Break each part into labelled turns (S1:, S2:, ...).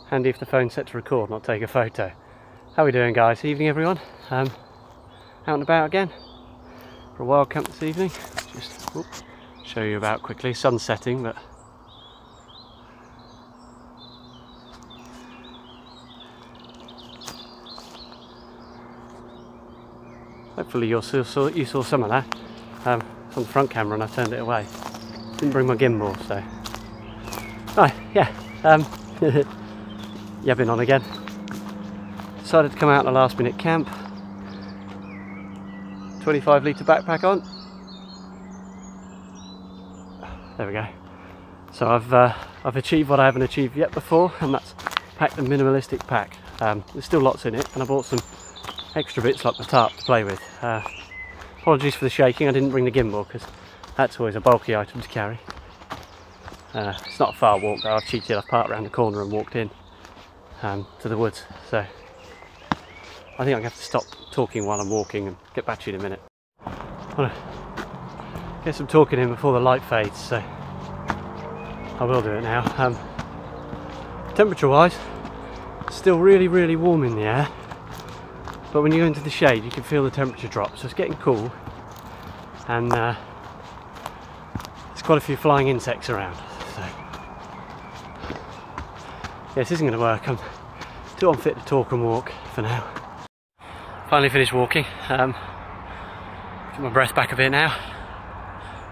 S1: Handy if the phone's set to record, not take a photo. How are we doing, guys? Evening, everyone. Out and about again for a wild camp this evening. Just show you about quickly. Sun's setting, but hopefully you saw some of that. It's on the front camera and I turned it away. Didn't bring my gimbal, so. Oh yeah, yabbing on again. Decided to come out on a last minute camp. 25 litre backpack on. There we go. So I've achieved what I haven't achieved yet before, and that's packed a minimalistic pack. There's still lots in it, and I bought some extra bits like the tarp to play with. Apologies for the shaking, I didn't bring the gimbal because that's always a bulky item to carry. It's not a far walk though, I've cheated, I've parked around the corner and walked in to the woods. So I think I'm going to have to stop talking while I'm walking and get back to you in a minute. I want to get some talking in before the light fades, so I will do it now. Temperature wise, still really warm in the air, but when you go into the shade you can feel the temperature drop, so it's getting cool, and there's quite a few flying insects around. So yeah, this isn't going to work. I'm too unfit to talk and walk for now. Finally finished walking. Get my breath back a bit now,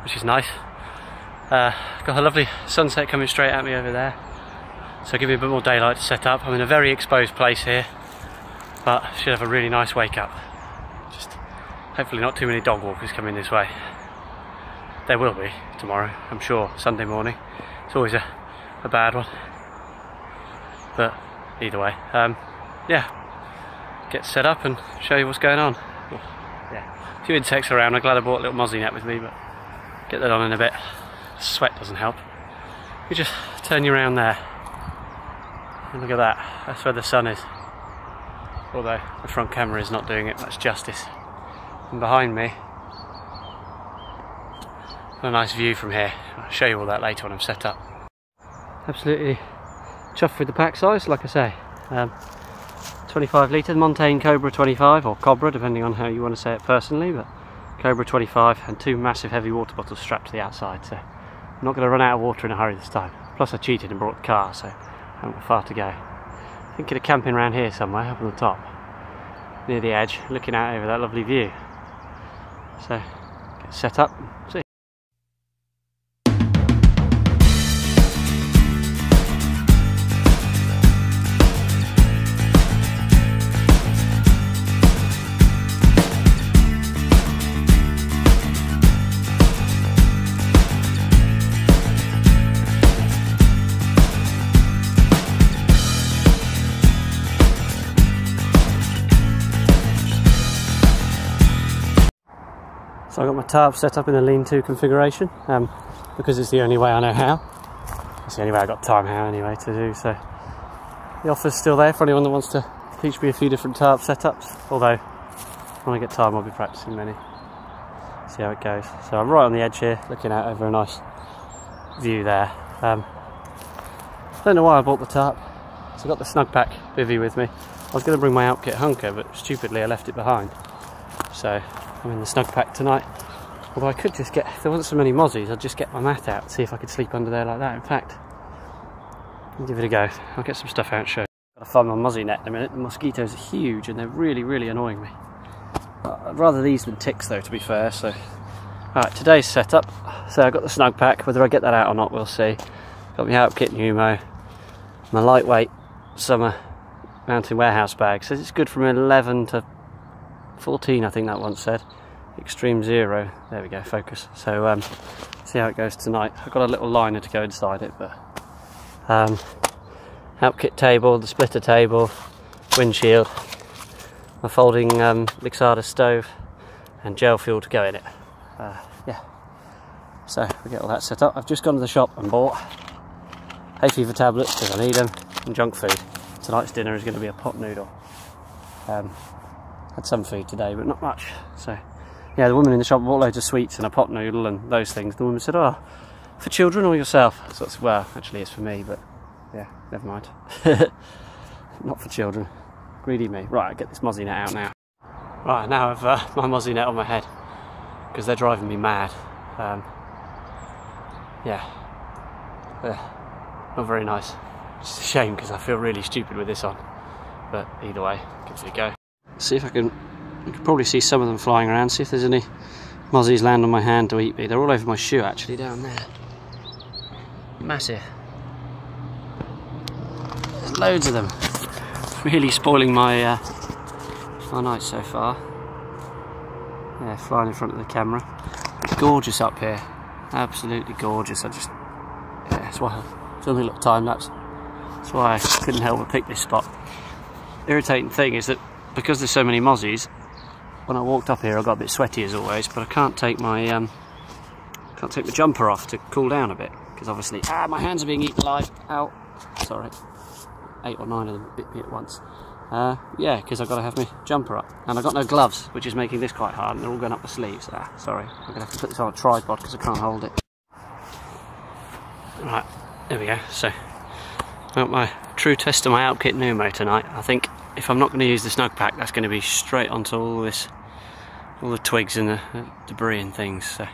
S1: which is nice. Got a lovely sunset coming straight at me over there, so I'll give you a bit more daylight to set up. I'm in a very exposed place here, but should have a really nice wake up. Just hopefully not too many dog walkers coming this way. There will be tomorrow, I'm sure, Sunday morning. It's always a bad one, but either way, yeah, get set up and show you what's going on. Yeah, a few insects around. I'm glad I brought a little mozzie net with me, but get that on in a bit. Sweat doesn't help. You just turn you around there, and look at that. That's where the sun is, although the front camera is not doing it much justice. And behind me, got a nice view from here. I'll show you all that later when I'm set up. Absolutely chuffed with the pack size, like I say. 25 litre Montane Cobra 25, or Cobra depending on how you want to say it personally, but Cobra 25, and two massive heavy water bottles strapped to the outside, so I'm not going to run out of water in a hurry this time. Plus I cheated and brought the car, so I haven't got far to go. Thinking of camping around here somewhere, up on the top, near the edge, looking out over that lovely view. So get set up and see. So I've got my tarp set up in a lean-to configuration, because it's the only way I know how. It's the only way I've got time how anyway to do, so the offer's still there for anyone that wants to teach me a few different tarp setups, although when I get time I'll be practicing many. See how it goes. So I'm right on the edge here, looking out over a nice view there. Don't know why I bought the tarp. So I've got the Snugpack bivvy with me. I was going to bring my Alpkit Hunker, but stupidly I left it behind. So I'm in the Snugpack tonight. Although I could just get, if there wasn't so many mozzies, I'd just get my mat out and see if I could sleep under there like that. In fact, I'll give it a go. I'll get some stuff out and show you. Gotta find my mozzie net in a minute. The mosquitoes are huge and they're really annoying me. I'd rather these than ticks though, to be fair. So, alright, today's setup. So I've got the Snugpack. Whether I get that out or not, we'll see. Got my Alpkit Pneumo, my lightweight summer mountain warehouse bag. Says it's good from 11 to 14, I think that once said. Extreme 0. There we go, focus. So see how it goes tonight. I've got a little liner to go inside it, but Alpkit table, the splitter table, windshield, my folding Lixada stove, and gel fuel to go in it. Yeah. So we get all that set up. I've just gone to the shop and bought hay fever tablets because I need them, and junk food. Tonight's dinner is going to be a pot noodle. Had some food today, but not much. So yeah, the woman in the shop bought loads of sweets and a pot noodle and those things. The woman said, "Oh, for children or yourself?" So it's, well, actually it's for me, but Yeah, never mind. Not for children. Greedy me. Right, I'll get this mozzie net out now. Right, now I've my mozzie net on my head because they're driving me mad. Yeah, not very nice. It's a shame because I feel really stupid with this on. But either way, give it a go. See if I can. You can probably see some of them flying around. See if there's any mozzies land on my hand to eat me. They're all over my shoe actually, down there. Massive. There's loads of them. Really spoiling my my night so far. Yeah, flying in front of the camera. It's gorgeous up here. Absolutely gorgeous. Yeah, that's why I'm filming a little time lapse. That's why I couldn't help but pick this spot. Irritating thing is that because there's so many mozzies, when I walked up here I got a bit sweaty as always, but I can't take my jumper off to cool down a bit because obviously my hands are being eaten alive. Ow, sorry. 8 or 9 of them bit me at once. Yeah, because I've got to have my jumper up, and I've got no gloves, which is making this quite hard, and they're all going up the sleeves. Sorry, I'm going to have to put this on a tripod because I can't hold it. Right, there we go. So, I got my true test of my Alpkit Numo tonight. I think if I'm not going to use the snug pack, that's going to be straight onto all the twigs and the debris and things. So,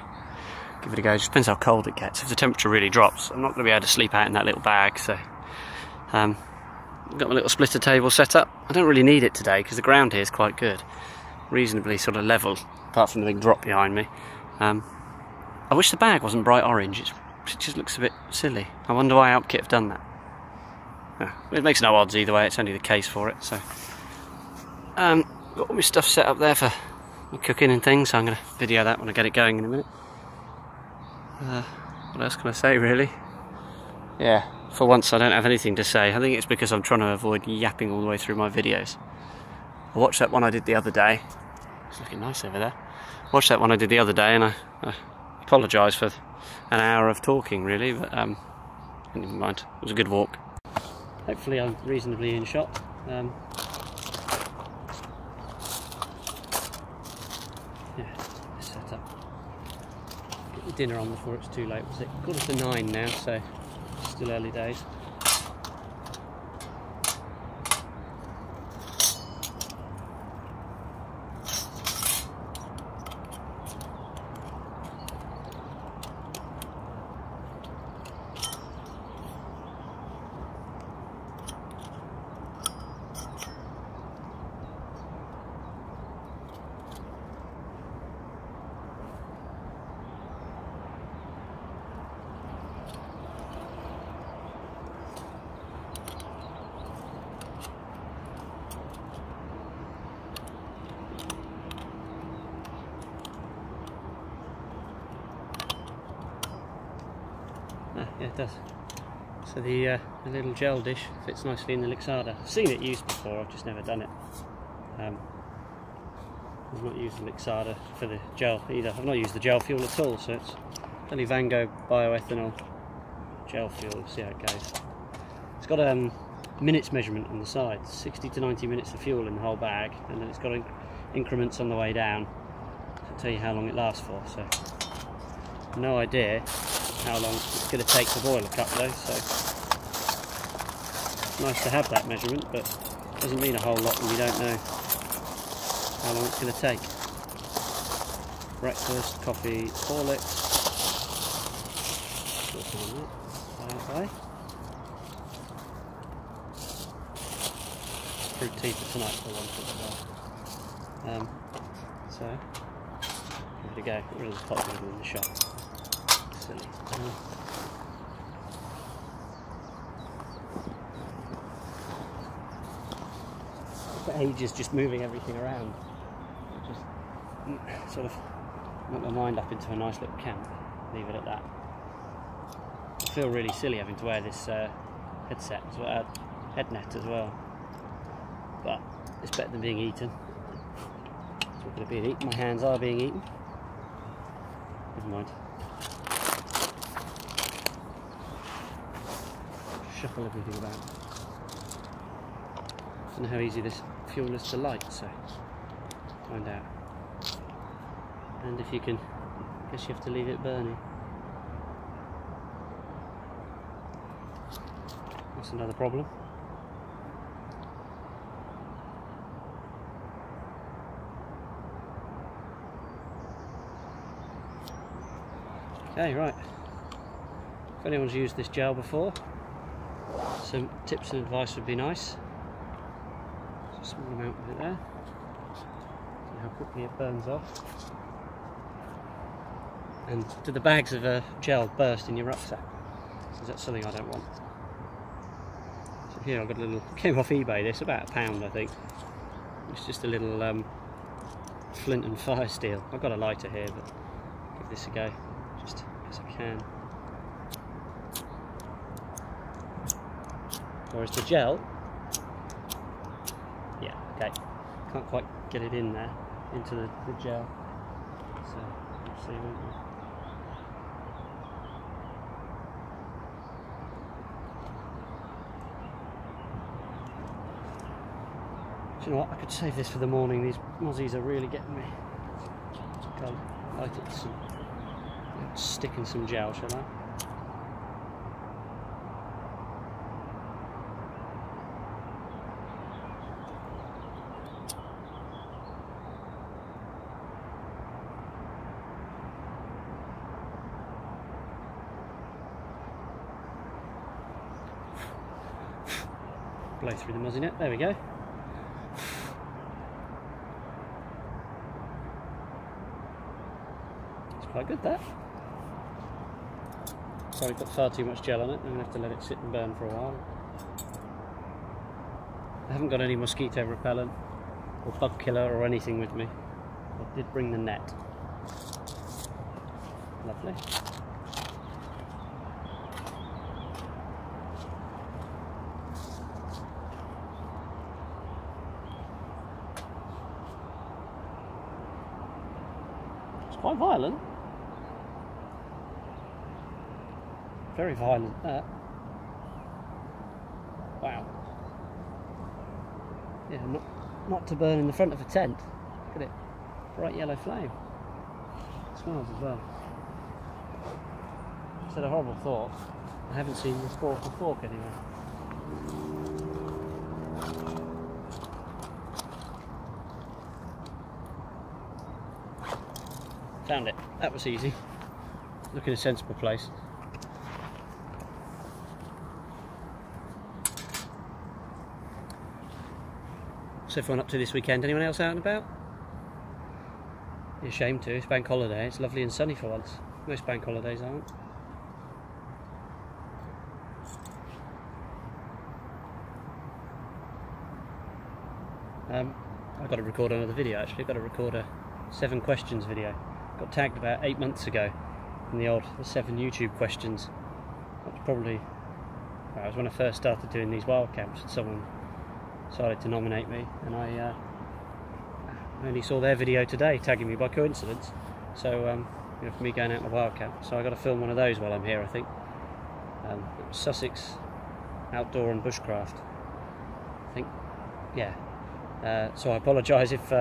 S1: give it a go. It just depends how cold it gets. If the temperature really drops, I'm not going to be able to sleep out in that little bag. So, got my little splitter table set up. I don't really need it today because the ground here is quite good, reasonably sort of level, apart from the big drop behind me. I wish the bag wasn't bright orange. It just looks a bit silly. I wonder why Alpkit have done that. It makes no odds either way. It's only the case for it. So, got all my stuff set up there for my cooking and things. So I'm going to video that when I get it going in a minute. What else can I say really? Yeah. For once I don't have anything to say. I think it's because I'm trying to avoid yapping all the way through my videos. I watched that one I did the other day. It's looking nice over there. I watched that one I did the other day and I apologise for an hour of talking really, but never mind. It was a good walk. Hopefully I'm reasonably in shot. Yeah, set up. Get the dinner on before it's too late. Was it 8:45 now, so still early days. Yeah, it does. So the little gel dish fits nicely in the Lixada. I've seen it used before, I've just never done it. I've not used the Lixada for the gel either. I've not used the gel fuel at all, so it's only Vango bioethanol gel fuel. We'll see how it goes. It's got a minutes measurement on the side, 60 to 90 minutes of fuel in the whole bag, and then it's got increments on the way down to tell you how long it lasts for. So no idea how long it's going to take to boil a cup though, so it's nice to have that measurement, but it doesn't mean a whole lot when you don't know how long it's going to take. Breakfast, coffee, Horlicks. Fruit tea for tonight for one as well. So give it a go. Get rid of the top in the shop. Silly. For ages just moving everything around. Just sort of knock my mind up into a nice little camp. Leave it at that. I feel really silly having to wear this headset as well, head net as well. But it's better than being eaten. It's not going to be eaten. My hands are being eaten. Never mind. Shuffle everything about. I don't know how easy this fuel is to light, so find out. And if you can, I guess you have to leave it burning. That's another problem. Okay, right. If anyone's used this gel before, some tips and advice would be nice. Just a small amount of it there. See how quickly it burns off. And do the bags of gel burst in your rucksack? Is that something I don't want? So here I've got a little, came off eBay, this about £1 I think. It's just a little flint and fire steel. I've got a lighter here, but give this a go, just as I can. Whereas the gel, yeah, okay, can't quite get it in there, into the gel. So, let's see, won't we? Do you know what, I could save this for the morning. These mozzies are really getting me. Go light it with some, stick in some gel, shall I? Blow through the mozzie net, there we go. It's quite good, that. Sorry, put far too much gel on it. I'm going to have to let it sit and burn for a while. I haven't got any mosquito repellent or bug killer or anything with me. I did bring the net. Lovely. Quite violent. Very violent, that. Wow. Yeah, not to burn in the front of a tent. Look at it. Bright yellow flame. It smells as well. I said a horrible thought. I haven't seen this fork or fork anywhere. Found it. That was easy. Look in a sensible place. What's everyone up to this weekend? Anyone else out and about? You're ashamed to. It's bank holiday. It's lovely and sunny for once. Most bank holidays aren't. I've got to record another video actually. I've got to record a 7 questions video. Got tagged about 8 months ago in the 7 YouTube questions. That was probably, well, it was when I first started doing these wild camps, and someone decided to nominate me, and I only saw their video today, tagging me by coincidence. So you know, for me going out on a wild camp, so I got to film one of those while I'm here. I think it was Sussex Outdoor and Bushcraft. I think, yeah. So I apologise if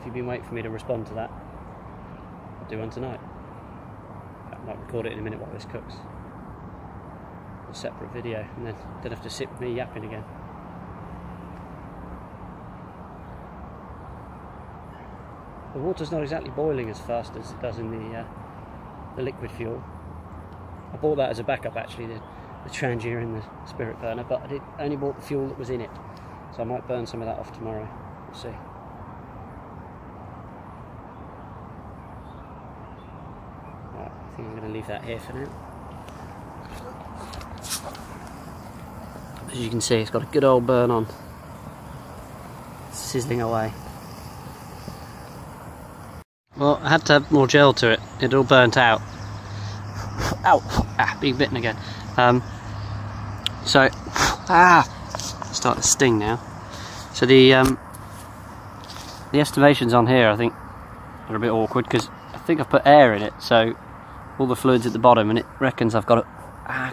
S1: you've been waiting for me to respond to that. I'll do one tonight. I might record it in a minute while this cooks. A separate video, and then don't have to sit with me yapping again. The water's not exactly boiling as fast as it does in the liquid fuel. I bought that as a backup actually, the Trangia and the spirit burner, but I only bought the fuel that was in it. So I might burn some of that off tomorrow. We'll see. Right, I think I'm going to leave that here for now. As you can see, it's got a good old burn on. Sizzling away. Well, I had to have more gel to it. It all burnt out. Ow! Ah, being bitten again. Starting to sting now. So the estimations on here, I think, are a bit awkward because I think I've put air in it, so all the fluid's at the bottom, and it reckons I've got it.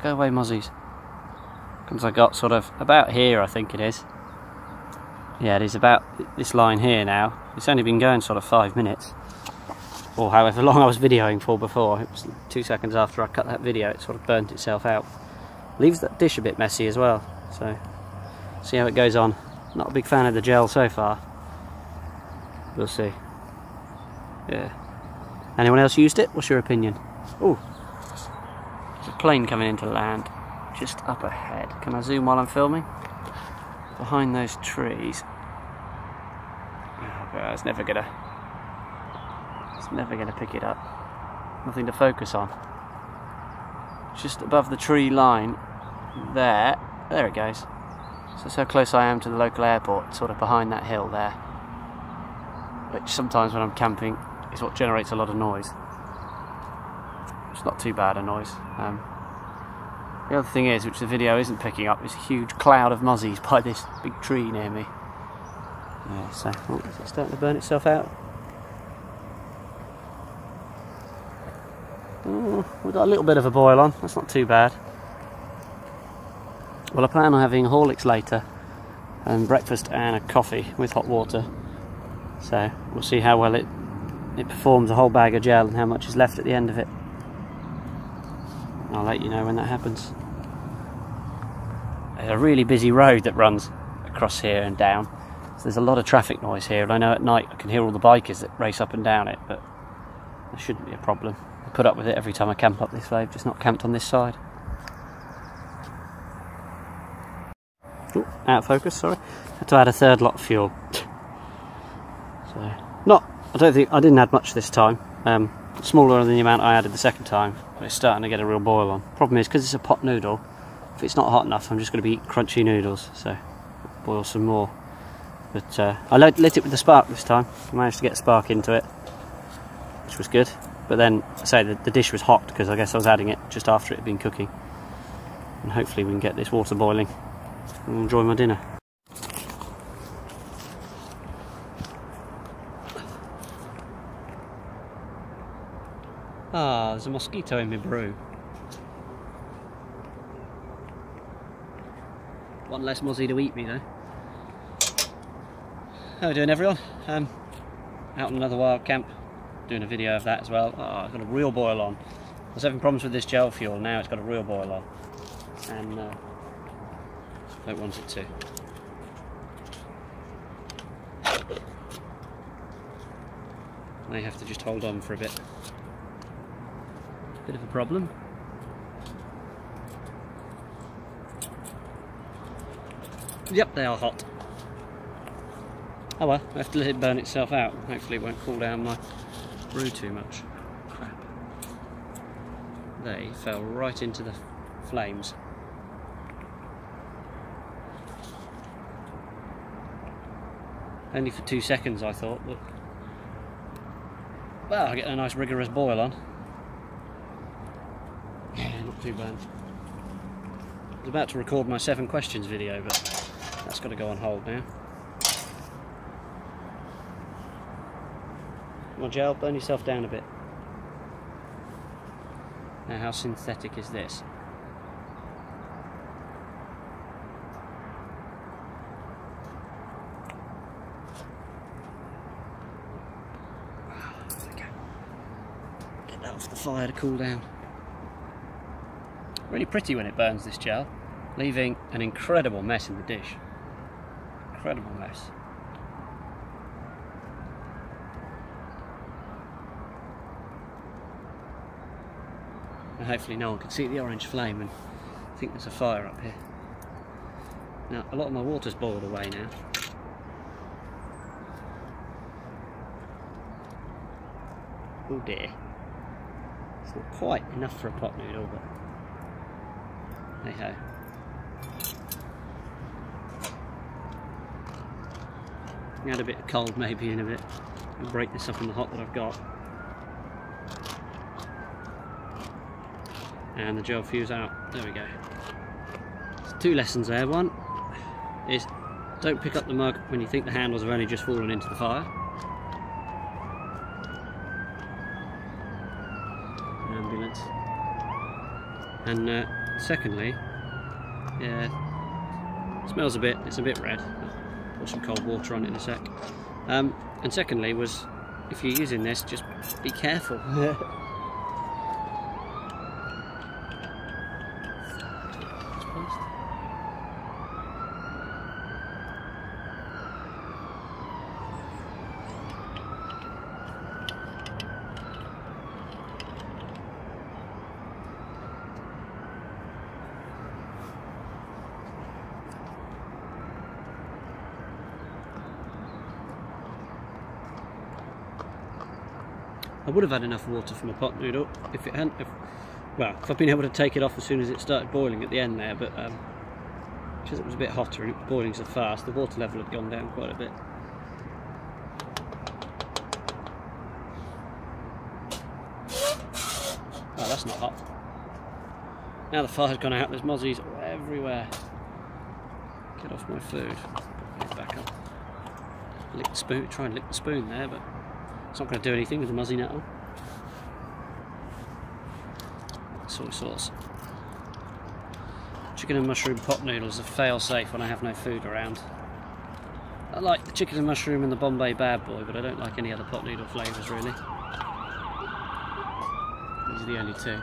S1: Go away, mozzies. Because I got sort of about here, I think it is. Yeah, it is about this line here now. It's only been going sort of 5 minutes, or however long I was videoing for before. It was 2 seconds after I cut that video, it sort of burnt itself out. Leaves that dish a bit messy as well, so see how it goes on. Not a big fan of the gel so far. We'll see. Yeah. Anyone else used it? What's your opinion? Oh, there's a plane coming into land just up ahead. Can I zoom while I'm filming? Behind those trees. Oh, it's never gonna pick it up. Nothing to focus on. Just above the tree line there it goes. So that's how close I am to the local airport, sort of behind that hill there, which sometimes when I'm camping is what generates a lot of noise. It's not too bad a noise. The other thing is, which the video isn't picking up, is a huge cloud of muzzies by this big tree near me. Yeah, so, oh, is it starting to burn itself out? We've got a little bit of a boil on, that's not too bad. Well, I plan on having Horlicks later, and breakfast and a coffee with hot water. So we'll see how well it performs a whole bag of gel and how much is left at the end of it. I'll let you know when that happens. There's a really busy road that runs across here and down, so there's a lot of traffic noise here, and I know at night I can hear all the bikers that race up and down it, but that shouldn't be a problem. I put up with it every time I camp up this way, I've just not camped on this side. Ooh, out of focus, sorry. Had to add a third lot of fuel. So, I didn't add much this time. Smaller than the amount I added the second time, but it's starting to get a real boil on. Problem is, because it's a pot noodle, if it's not hot enough, I'm just going to be eating crunchy noodles, so boil some more. But I lit it with the spark this time. I managed to get a spark into it, which was good. But then, I say the dish was hot because I guess I was adding it just after it had been cooking. And hopefully we can get this water boiling and enjoy my dinner. Ah, there's a mosquito in my brew. One less mozzie to eat me though. How are we doing, everyone? Out on another wild camp, doing a video of that as well. Oh, I've got a real boil on. I was having problems with this gel fuel, now it's got a real boil on. And don't want it to. May have to just hold on for a bit. Bit of a problem. Yep, they are hot. Oh well, I have to let it burn itself out. Hopefully it won't cool down my brew too much. Crap. They fell right into the flames. Only for 2 seconds I thought, but well, I get a nice rigorous boil on. Yeah, not too bad. I was about to record my 7 questions video, but that's got to go on hold now. Come on, gel, burn yourself down a bit. Now, how synthetic is this? Get that off the fire to cool down. Really pretty when it burns, this gel, leaving an incredible mess in the dish. Incredible mess. And hopefully no one can see the orange flame and think there's a fire up here. Now, a lot of my water's boiled away now. Oh dear. It's not quite enough for a pot noodle, but hey ho. Add a bit of cold maybe in a bit. I'll break this up in the hot that I've got. And the gel fuse out. There we go. There's 2 lessons there. One is don't pick up the mug when you think the handles have only just fallen into the fire. Ambulance. And secondly, yeah, it smells a bit, it's a bit red. I'll pour some cold water on it in a sec. And secondly was, if you're using this, just be careful. I would have had enough water from a pot noodle if it hadn't, well, if I'd been able to take it off as soon as it started boiling at the end there, but because it was a bit hotter and it was boiling so fast, the water level had gone down quite a bit. Oh, that's not hot. Now the fire's gone out, there's mozzies everywhere. Get off my food. Get it back up. Lick the spoon, try and lick the spoon there, but it's not going to do anything with the muzzy net on. Soy sauce. Chicken and mushroom pot noodles are fail-safe when I have no food around. I like the chicken and mushroom and the Bombay Bad Boy, but I don't like any other pot noodle flavours really. These are the only two.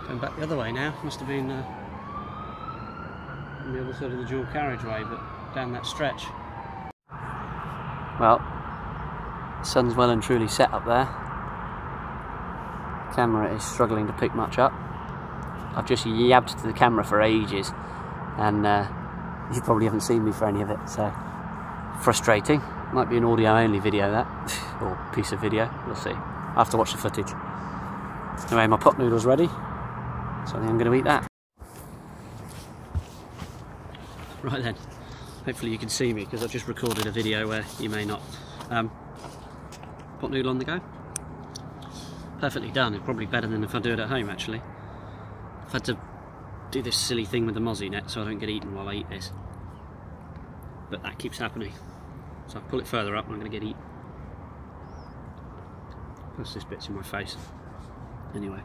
S1: Going back the other way now, must have been on the other side of the dual carriageway, but down that stretch. Well, the sun's well and truly set up there. The camera is struggling to pick much up. I've just yabbed to the camera for ages, and you probably haven't seen me for any of it, so frustrating. Might be an audio only video that, or piece of video, we'll see. I'll have to watch the footage. Anyway, my pot noodle's ready, so I think I'm going to eat that. Right then, hopefully you can see me because I've just recorded a video where you may not. Pot noodle on the go. Perfectly done, it's probably better than if I do it at home actually. I've had to do this silly thing with the mozzie net so I don't get eaten while I eat this. But that keeps happening. So I pull it further up and I'm going to get eaten. Plus this bit's in my face. Anyway.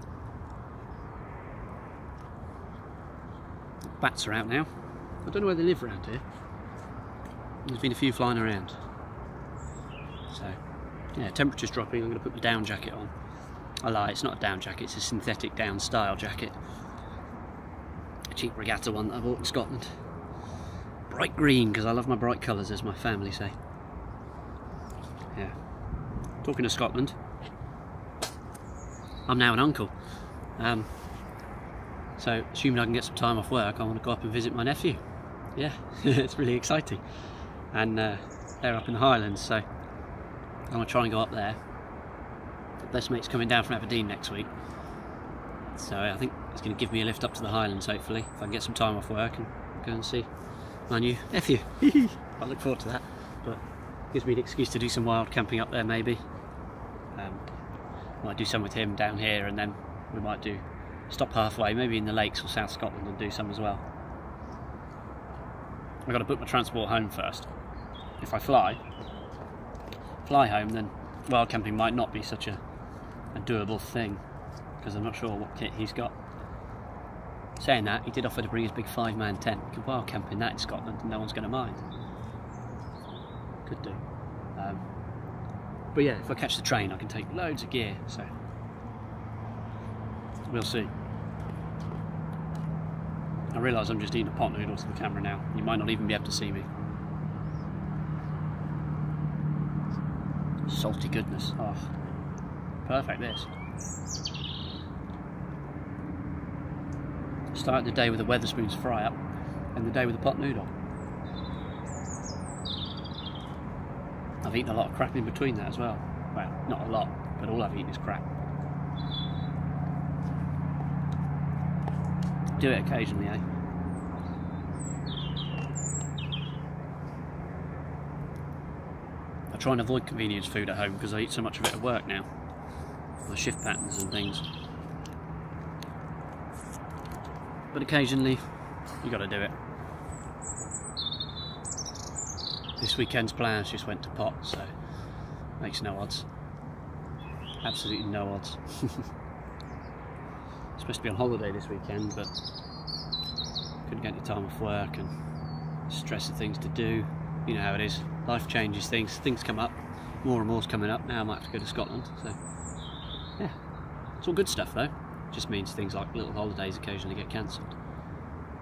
S1: Bats are out now. I don't know where they live around here. There's been a few flying around. So, yeah, temperature's dropping. I'm going to put the down jacket on. I lie, it's not a down jacket, it's a synthetic down style jacket. A cheap regatta one that I bought in Scotland. Bright green, because I love my bright colours, as my family say. Yeah. Talking of Scotland, I'm now an uncle. So, assuming I can get some time off work, I want to go up and visit my nephew. Yeah, it's really exciting. And they're up in the Highlands, so I'm going to try and go up there. Best mate's coming down from Aberdeen next week. So I think it's going to give me a lift up to the Highlands, hopefully, if I can get some time off work and go and see my new nephew. I look forward to that. But it gives me an excuse to do some wild camping up there, maybe. Might do some with him down here, and then we might stop halfway, maybe in the lakes or South Scotland, and do some as well. I've got to book my transport home first. If I fly home, then wild camping might not be such a doable thing, because I'm not sure what kit he's got. Saying that, he did offer to bring his big 5-man tent. We could wild camp in that in Scotland and no one's going to mind. Could do. But yeah, if I catch the train I can take loads of gear, so we'll see. I realise I'm just eating a pot noodle to the camera now. You might not even be able to see me. Salty goodness. Oh, perfect this. Start the day with a Wetherspoons fry up and the day with a pot noodle. I've eaten a lot of crap in between that as well. Well, not a lot, but all I've eaten is crap. Do it occasionally, eh? I try and avoid convenience food at home because I eat so much of it at work now. My shift patterns and things. But occasionally, you got to do it. This weekend's plans just went to pot, so makes no odds. Absolutely no odds. Supposed to be on holiday this weekend, but couldn't get any time off work and stress of things to do. You know how it is. Life changes things. Things come up. More and more's coming up. Now I might have to go to Scotland. So yeah, it's all good stuff though. It just means things like little holidays occasionally get cancelled.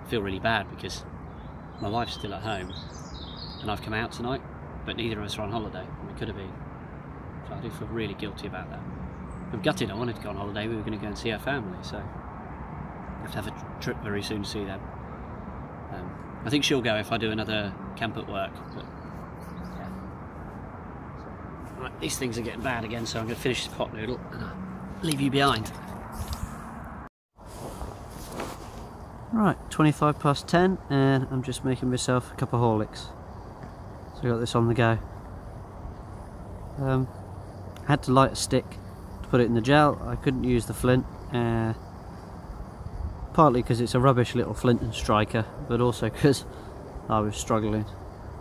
S1: I feel really bad because my wife's still at home and I've come out tonight, but neither of us are on holiday. We could have been. So I do feel really guilty about that. I'm gutted. I wanted to go on holiday. We were going to go and see our family, so I have to have a trip very soon to see them. I think she'll go if I do another camp at work. But yeah. Right, these things are getting bad again, so I'm going to finish this pot noodle and I'll leave you behind. Right, 25 past 10, and I'm just making myself a cup of Horlicks. So I got this on the go. Had to light a stick to put it in the gel. I couldn't use the flint, partly because it's a rubbish little flint and striker, but also because I was struggling.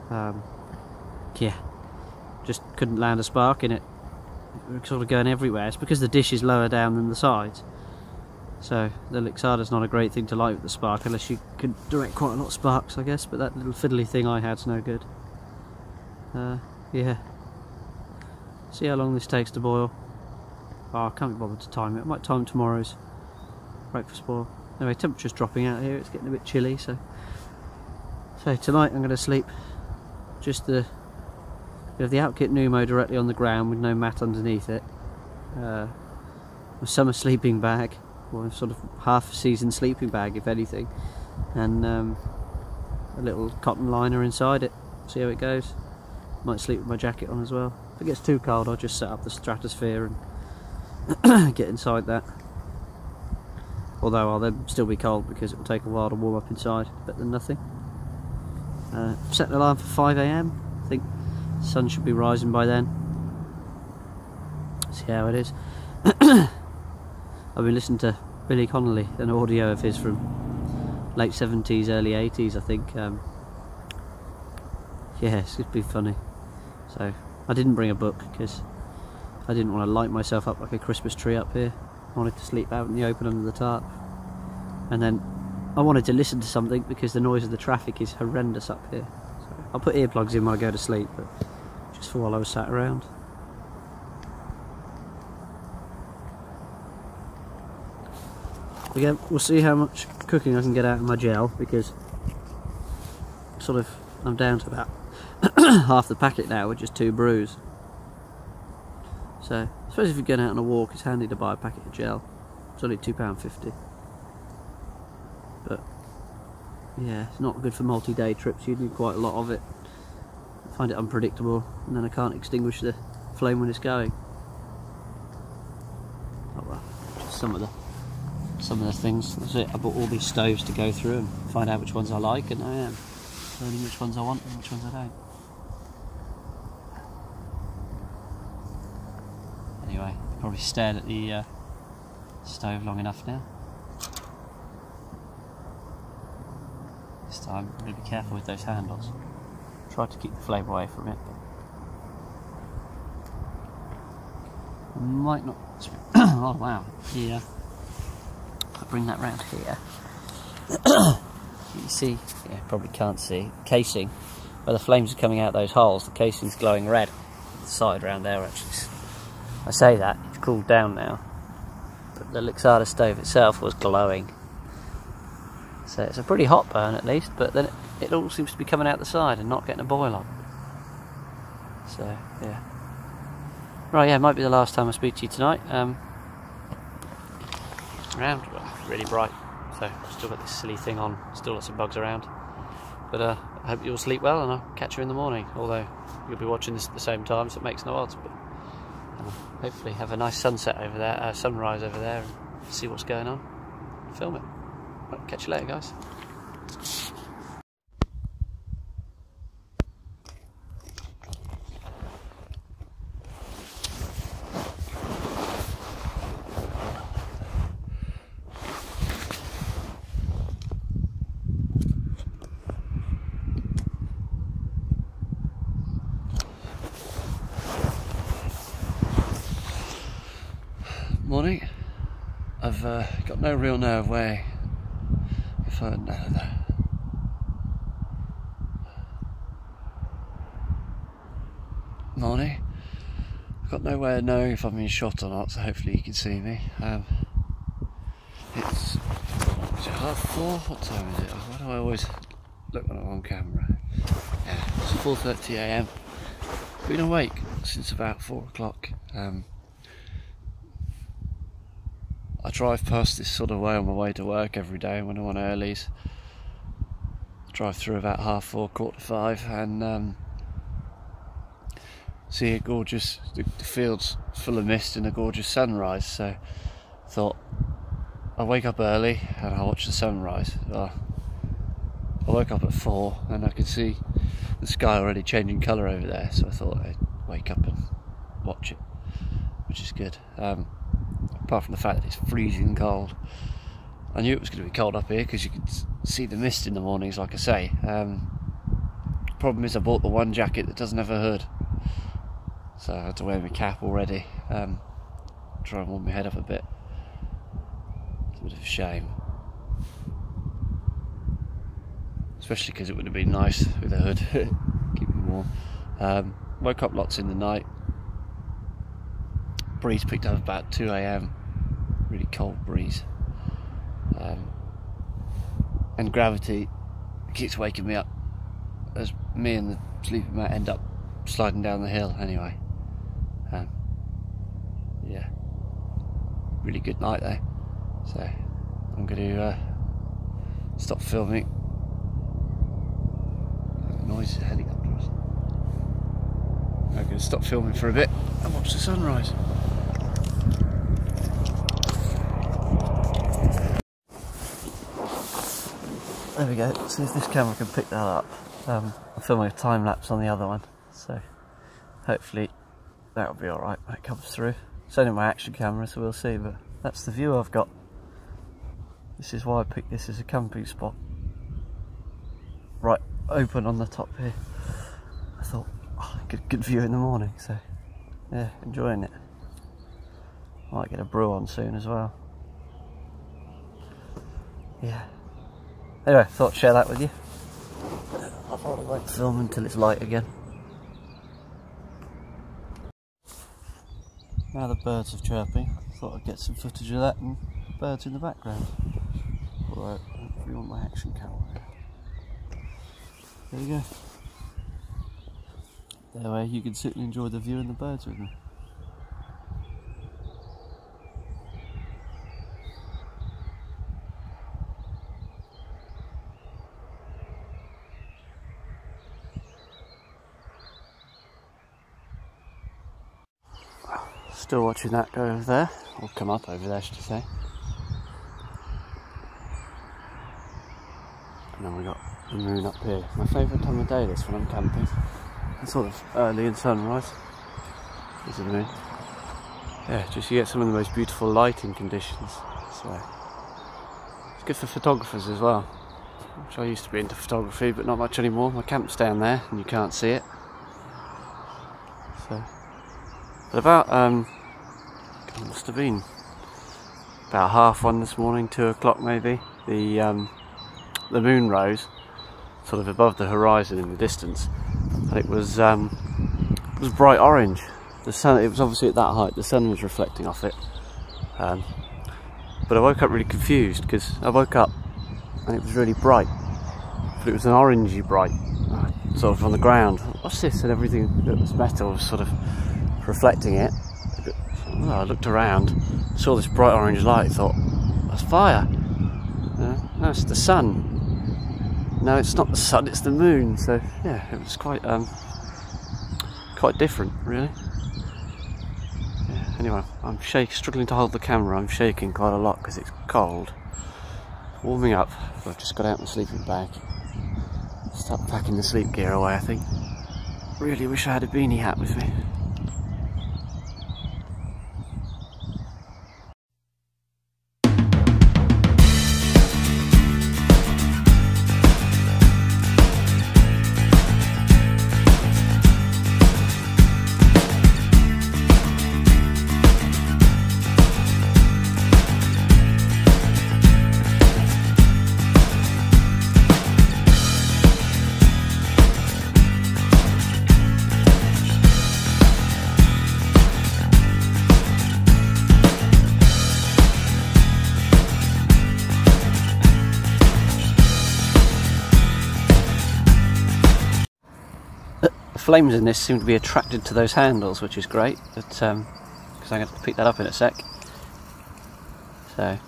S1: Yeah, just couldn't land a spark in it. It was sort of going everywhere. It's because the dish is lower down than the sides, so the Lixada's not a great thing to light with the spark unless you can direct quite a lot of sparks, I guess, but that little fiddly thing I had's no good. Yeah. See how long this takes to boil. Oh, I can't be bothered to time it. I might time tomorrow's breakfast boil. Anyway, temperature's dropping out here, it's getting a bit chilly, so tonight I'm going to sleep just the Outkit Numo directly on the ground with no mat underneath it. My summer sleeping bag, or sort of half-season sleeping bag if anything, and a little cotton liner inside it. See how it goes. Might sleep with my jacket on as well. If it gets too cold, I'll just set up the stratosphere and get inside that. Although I'll then still be cold because it will take a while to warm up inside. Better than nothing. Set the alarm for 5 AM. I think the sun should be rising by then. See how it is. I've been listening to Billy Connolly, an audio of his from late 70s, early 80s, I think. Yeah, it's going to be funny. So I didn't bring a book because I didn't want to light myself up like a Christmas tree up here. I wanted to sleep out in the open under the tarp, and then I wanted to listen to something because the noise of the traffic is horrendous up here. So I'll put earplugs in when I go to sleep, but just for while I was sat around. Again, we'll see how much cooking I can get out of my gel, because I'm down to about half the packet now with just 2 brews. So I suppose if you're going out on a walk, it's handy to buy a packet of gel. It's only £2.50. But yeah, it's not good for multi-day trips. You need quite a lot of it. I find it unpredictable, and then I can't extinguish the flame when it's going. Oh well, just some of the things. That's it. I bought all these stoves to go through and find out which ones I like, and I am learning which ones I want and which ones I don't. Anyway, probably stared at the stove long enough now. This time I'm going to be careful with those handles. Try to keep the flame away from it, but I might not. Oh wow! Yeah, I'll bring that round here. You see, yeah, probably can't see, casing, where the flames are coming out those holes, the casing's glowing red. The side round there actually, I say that, it's cooled down now, but the Lixada stove itself was glowing. So it's a pretty hot burn at least, but then it all seems to be coming out the side and not getting a boil on. So, yeah. Right, yeah, it might be the last time I speak to you tonight. Around, well, really bright. So I've still got this silly thing on, still lots of bugs around. But I hope you'll sleep well, and I'll catch you in the morning. Although you'll be watching this at the same time, so it makes no odds. But hopefully have a nice sunset over there, sunrise over there, and see what's going on. Film it. Right, catch you later, guys. Morning. I've got no real nerve way if I no. Morning. I've got no way of knowing if I've been shot or not, so hopefully you can see me. Is it 4:30? What time is it? Why do I always look when I'm on camera? Yeah, it's 4:30 AM.
S2: Been awake since about 4 o'clock. I drive past this sort of way on my way to work every day when I'm on earlies. Drive through about 4:30, 4:45, and see a gorgeous, the fields full of mist and a gorgeous sunrise. So I thought I'll wake up early and I'll watch the sunrise. I woke up at 4 and I could see the sky already changing colour over there, so I thought I'd wake up and watch it, which is good. Apart from the fact that it's freezing cold. I knew it was going to be cold up here because you could see the mist in the mornings, like I say. Problem is I bought the one jacket that doesn't have a hood, so I had to wear my cap already. Try and warm my head up a bit. It's a bit of a shame, especially because it would have been nice with a hood. Keep me warm. Woke up lots in the night. Breeze picked up about 2 AM. Really cold breeze. And gravity keeps waking me up as me and the sleeping mat end up sliding down the hill anyway. Yeah, really good night though. So I'm going to stop filming. Noise, helicopters. I'm going to stop filming for a bit and watch the sunrise. There we go. See if this camera can pick that up. I'm filming a time lapse on the other one, so hopefully that'll be alright when it comes through. It's only my action camera, so we'll see, but that's the view I've got. This is why I picked this as a camping spot. Right open on the top here. I thought, oh, good view in the morning, so yeah, enjoying it. Might get a brew on soon as well. Yeah. Anyway, thought I'd share that with you. I thought I won't film until it's light again. Now the birds are chirping, thought I'd get some footage of that and birds in the background. Although, I don't really want my action camera. There you go. That way you can sit and enjoy the view and the birds with me. Still watching that go over there, or come up over there, should I say. And then we got the moon up here. My favourite time of day this when I'm camping. It's sort of early in sunrise. There's the moon. Yeah, just you get some of the most beautiful lighting conditions. So it's good for photographers as well. Which I used to be into photography, but not much anymore. My camp's down there and you can't see it. So, but about it must have been about 1:30 this morning, 2 o'clock maybe. The moon rose sort of above the horizon in the distance, and it was bright orange. The sun, it was obviously at that height, the sun was reflecting off it. But I woke up really confused because I woke up and it was really bright, but it was an orangey bright, sort of on the ground. What's this? And everything that was metal was sort of reflecting it. I looked around, saw this bright orange light, thought, that's fire. No, it's the sun. No, it's not the sun, it's the moon. So yeah, it was quite different, really. Yeah, anyway, I'm struggling to hold the camera. I'm shaking quite a lot because it's cold. Warming up. I've just got out my sleeping bag. Start packing the sleep gear away, I think. Really wish I had a beanie hat with me. flames in this seem to be attracted to those handles, which is great, but because I'm going to have to pick that up in a sec. So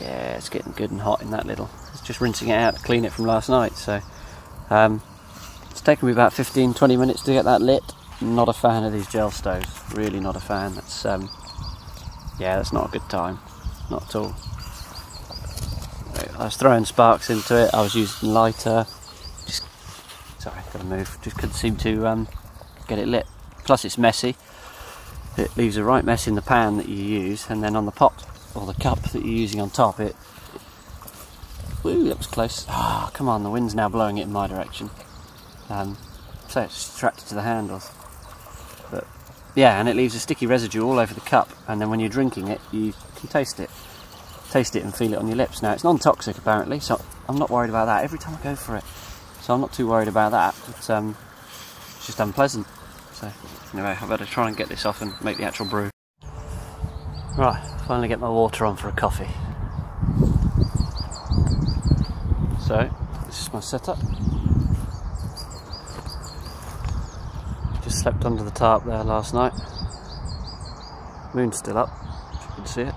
S2: yeah, it's getting good and hot in that little. It's just rinsing it out to clean it from last night. So it's taken me about 15-20 minutes to get that lit. Not a fan of these gel stoves, really not a fan. That's yeah, that's not a good time, not at all. I was throwing sparks into it, I was using lighter, sorry, gotta move, just couldn't seem to get it lit. Plus it's messy, it leaves a right mess in the pan that you use, and then on the pot, or the cup that you're using on top, woo, that was close. Ah, come on, the wind's now blowing it in my direction. So it's attracted to the handles. But yeah, and it leaves a sticky residue all over the cup, and then when you're drinking it, you can taste it and feel it on your lips. Now it's non-toxic apparently, so I'm not worried about that every time I go for it, so I'm not too worried about that, but it's just unpleasant. So anyway, I better try and get this off and make the actual brew. Right, finally get my water on for a coffee. So this is my setup. Just slept under the tarp there last night. Moon's still up, if you can see it.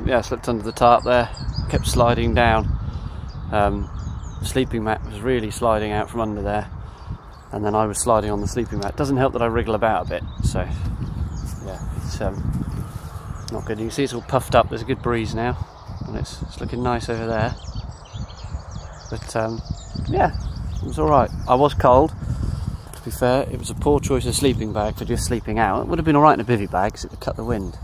S2: Yeah, I slept under the tarp there, kept sliding down. The sleeping mat was really sliding out from under there, and then I was sliding on the sleeping mat. Doesn't help that I wriggle about a bit, so yeah, it's not good. You can see it's all puffed up, there's a good breeze now, and it's looking nice over there. But yeah, it was alright. I was cold, to be fair. It was a poor choice of sleeping bag for just sleeping out. It would have been alright in a bivvy bag because it would cut the wind.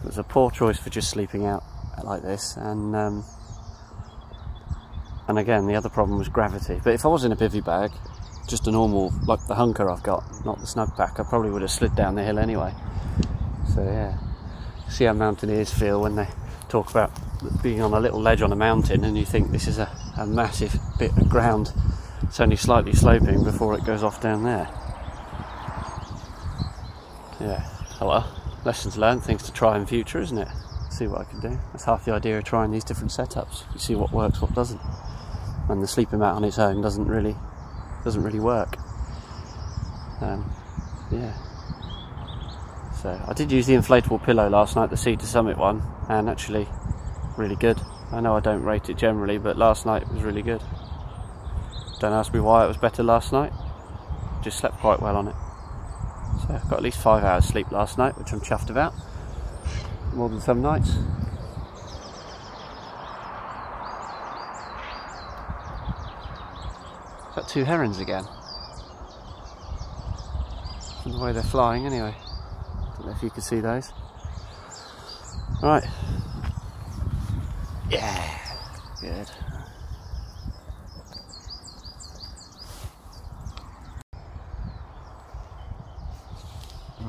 S2: It was a poor choice for just sleeping out like this, and again the other problem was gravity. But if I was in a bivvy bag, just a normal, like the hunker I've got, not the snug pack, I probably would have slid down the hill anyway. So yeah, see how mountaineers feel when they talk about being on a little ledge on a mountain and you think this is a massive bit of ground. It's only slightly sloping before it goes off down there. Yeah, oh well. Lessons learned, things to try in future, isn't it? See what I can do. That's half the idea of trying these different setups. You see what works, what doesn't. And the sleeping mat on its own doesn't really work. Yeah. So I did use the inflatable pillow last night, the Sea to Summit one, and actually really good. I know I don't rate it generally, but last night it was really good. Don't ask me why it was better last night. Just slept quite well on it. So I got at least 5 hours sleep last night, which I'm chuffed about. More than some nights. Got 2 herons again. From the way they're flying anyway. Don't know if you can see those. Right. Yeah. Good.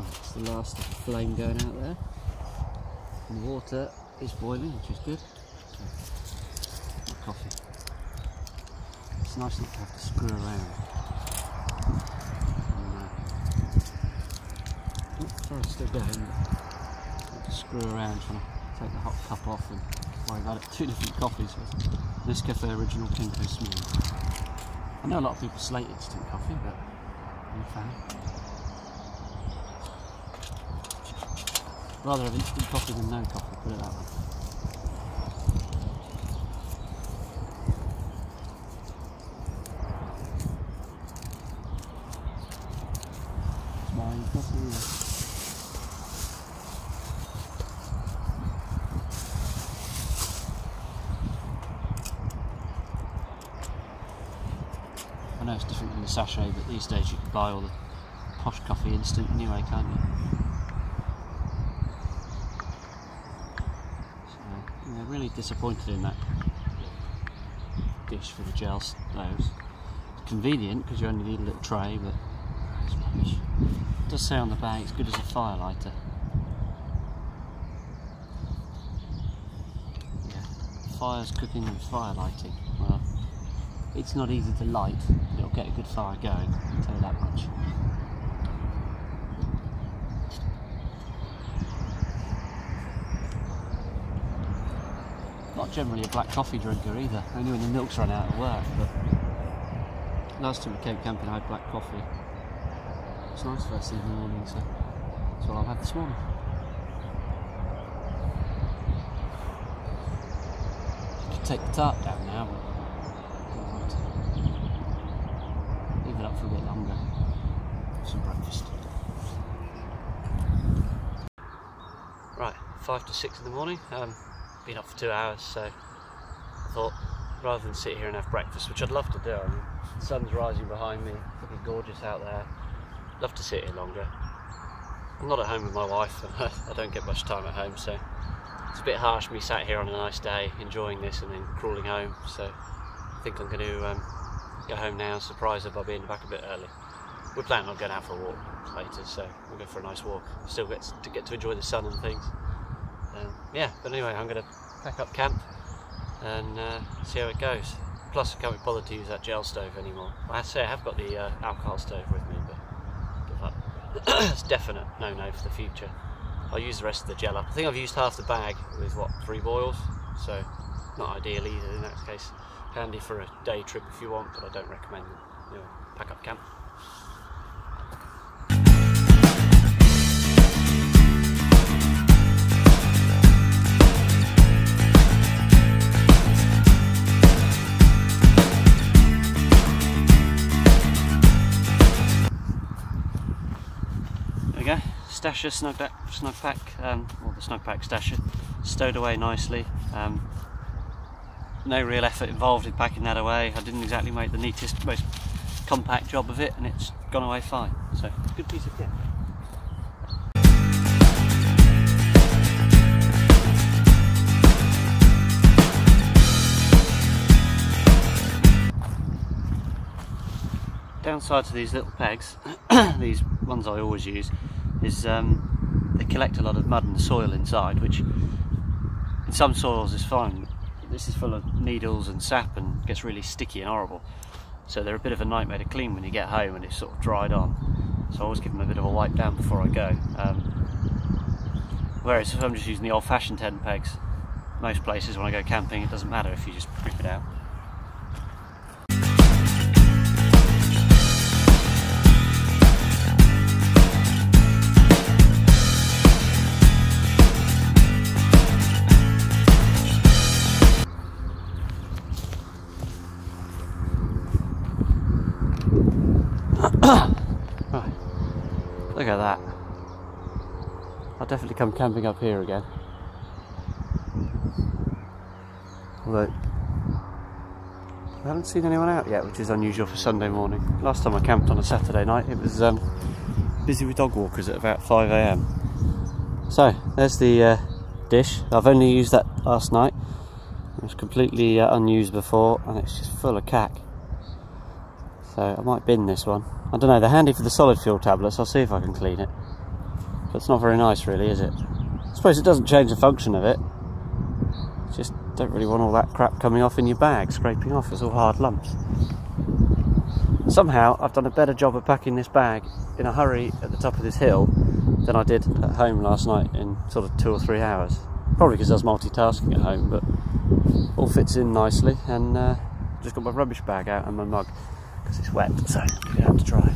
S2: It's the last flame going out there, and the water is boiling, which is good. So, coffee. It's nice not to have to screw around. Sorry, it's still going. Have to screw around trying to take the hot cup off and worry about it. 2 different coffees. Nescafe Original Pinko Smooth. I know a lot of people slate instant coffee, but I'm a fan. Rather have instant coffee than no coffee, put it that way. Smiling coffee. I know it's different in the sachet, but these days you can buy all the posh coffee instant anyway, can't you? Really disappointed in that dish for the gel stoves. It's convenient because you only need a little tray, but it's rubbish. It does say on the bag it's good as a fire lighter. Yeah, fires, cooking and fire lighting. Well, it's not easy to light, but it'll get a good fire going, I'll tell you that much. Not generally a black coffee drinker either, only when the milk's run out of work, but
S1: last time we came camping I had black coffee. It's nice first thing in the morning, so that's what I'll have this morning. I could take the tarp down now, but leave it up for a bit longer. Have some breakfast. Right, 5 to 6 in the morning. Been up for 2 hours, so I thought rather than sit here and have breakfast, which I'd love to do. I mean, the sun's rising behind me, looking gorgeous out there. Love to sit here longer. I'm not at home with my wife, and I don't get much time at home, so it's a bit harsh me sat here on a nice day enjoying this and then crawling home. So I think I'm going to go home now and surprise her by being back a bit early. We're planning on going out for a walk later, so we'll go for a nice walk. Still get to enjoy the sun and things. Yeah, but anyway, I'm going to pack up camp and see how it goes. Plus I can't be bothered to use that gel stove anymore. I have to say I have got the alcohol stove with me, but give up. It's definite no-no for the future. I'll use the rest of the gel up. I think I've used half the bag with, what, 3 boils, so not ideal either in that case. Handy for a day trip if you want, but I don't recommend it. You know, pack up camp. There we go, stasher, snug pack, or the snug pack stasher, stowed away nicely. No real effort involved in packing that away. I didn't exactly make the neatest, most compact job of it, and it's gone away fine. So it's a good piece of kit. Downside to these little pegs, these ones I always use, is they collect a lot of mud and soil inside, which in some soils is fine. This is full of needles and sap and gets really sticky and horrible. So they're a bit of a nightmare to clean when you get home and it's sort of dried on. So I always give them a bit of a wipe down before I go. Whereas if I'm just using the old-fashioned tent pegs, most places when I go camping it doesn't matter if you just rip it out. Right, look at that. I'll definitely come camping up here again. Although I haven't seen anyone out yet, which is unusual for Sunday morning. Last time I camped on a Saturday night, it was busy with dog walkers at about 5 AM. So there's the dish. I've only used that last night. It was completely unused before, and it's just full of cack. So I might bin this one. I don't know, they're handy for the solid fuel tablets. I'll see if I can clean it. But it's not very nice really, is it? I suppose it doesn't change the function of it. Just don't really want all that crap coming off in your bag, scraping off. It's all hard lumps. Somehow I've done a better job of packing this bag in a hurry at the top of this hill than I did at home last night in sort of 2 or 3 hours. Probably because I was multitasking at home, but all fits in nicely. And just got my rubbish bag out and my mug, because it's wet, so we have to dry.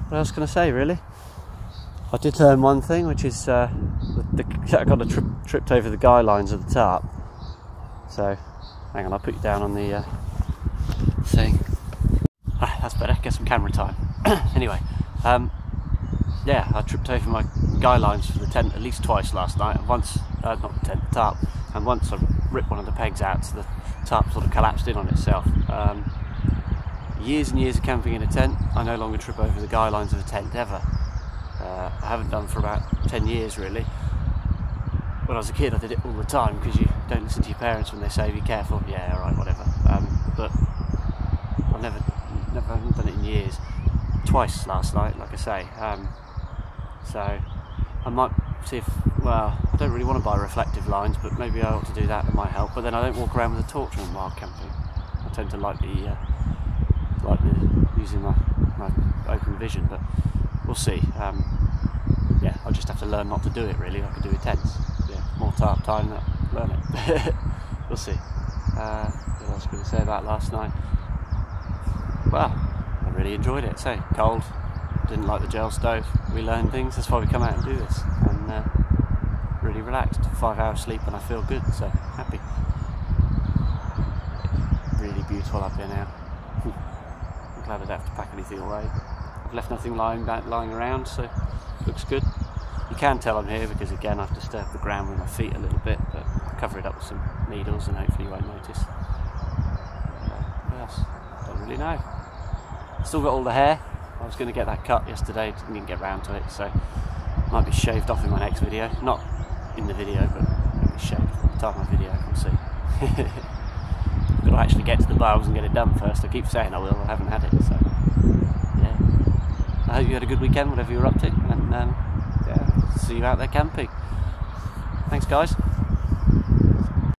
S1: What else can I say really? I did learn one thing, which is I got tripped over the guy lines of the tarp. So hang on, I'll put you down on the thing. That's better, get some camera time. Anyway, yeah, I tripped over my guy lines for the tent at least twice last night, and once, not the tent, the tarp, and once I ripped one of the pegs out so the tarp sort of collapsed in on itself. Years and years of camping in a tent, I no longer trip over the guy lines of a tent ever. I haven't done for about 10 years really. When I was a kid I did it all the time, because you don't listen to your parents when they say be careful. Yeah, alright, whatever. But I've never haven't done it in years. Twice last night, like I say. So I might see if, well, I don't really want to buy reflective lines, but maybe I ought to do that, it might help. But then I don't walk around with a torch when I'm wild camping. I tend to like using my open vision, but we'll see. Yeah, I'll just have to learn not to do it really, like I do with tents. Yeah, more tarp time, learn it. We'll see. What else could I say about last night? well, I really enjoyed it. So cold, didn't like the gel stove, we learned things, that's why we come out and do this, and really relaxed. 5 hours sleep and I feel good, so happy. Really beautiful up here now. I'm glad I don't have to pack anything away. I've left nothing lying around, so looks good. You can tell I'm here because again I've disturbed the ground with my feet a little bit, but I'll cover it up with some needles and hopefully you won't notice. What else? Don't really know. Still got all the hair. I was going to get that cut yesterday, didn't get round to it, so might be shaved off in my next video. Not in the video, but maybe shaved by the time my video, we'll see. I've got to actually get to the barbs and get it done first. I keep saying I will, I haven't had it, so yeah. I hope you had a good weekend, whatever you're up to, and yeah, see you out there camping. Thanks guys.